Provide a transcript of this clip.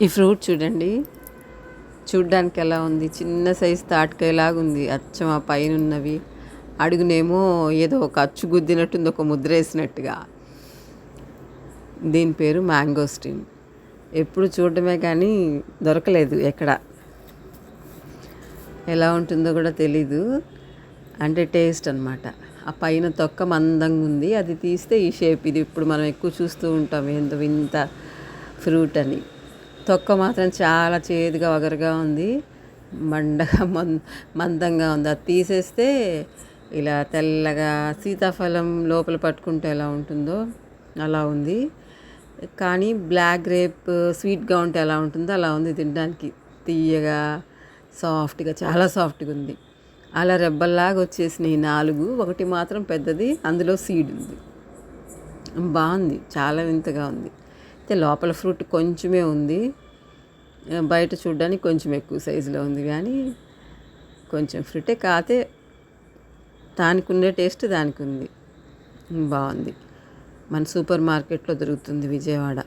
ఈ ఫ్రూట్ చూడండి, చూడ్డానికి ఎలా ఉంది, చిన్న సైజు తాటికాయలాగా ఉంది. అచ్చం ఆ పైన ఉన్నవి, అడుగునేమో ఏదో ఒక అచ్చు గుద్దినట్టుంది, ఒక ముద్ర వేసినట్టుగా. దీని పేరు మ్యాంగోస్టీన్. ఎప్పుడు చూడడమే కానీ దొరకలేదు ఎక్కడ. ఎలా ఉంటుందో కూడా తెలీదు. అంటే టేస్ట్ అనమాట. ఆ పైన తొక్క మందంగా ఉంది, అది తీస్తే ఈ షేప్. ఇది ఇప్పుడు మనం ఎక్కువ చూస్తూ ఉంటాం, ఎంత వింత ఫ్రూట్ అని. తొక్క మాత్రం చాలా చేదుగా వగరుగా ఉంది, మండగా మందంగా ఉంది. అది తీసేస్తే ఇలా తెల్లగా సీతాఫలం లోపల పట్టుకుంటే ఎలా ఉంటుందో అలా ఉంది. కానీ బ్లాక్ గ్రేప్ స్వీట్గా ఉంటే ఎలా ఉంటుందో అలా ఉంది తినడానికి. తీయగా సాఫ్ట్గా, చాలా సాఫ్ట్గా ఉంది. అలా రెబ్బల్లాగా వచ్చేసినాయి 4. ఒకటి మాత్రం పెద్దది, అందులో సీడ్ ఉంది. బాగుంది, చాలా వింతగా ఉంది. అయితే లోపల ఫ్రూట్ కొంచెమే ఉంది, బయట చూడడానికి కొంచెం ఎక్కువ సైజులో ఉంది. కానీ కొంచెం ఫ్రూటే కాతే దానికి ఉండే టేస్ట్ దానికి ఉంది. బాగుంది. మన సూపర్ మార్కెట్లో దొరుకుతుంది, విజయవాడ.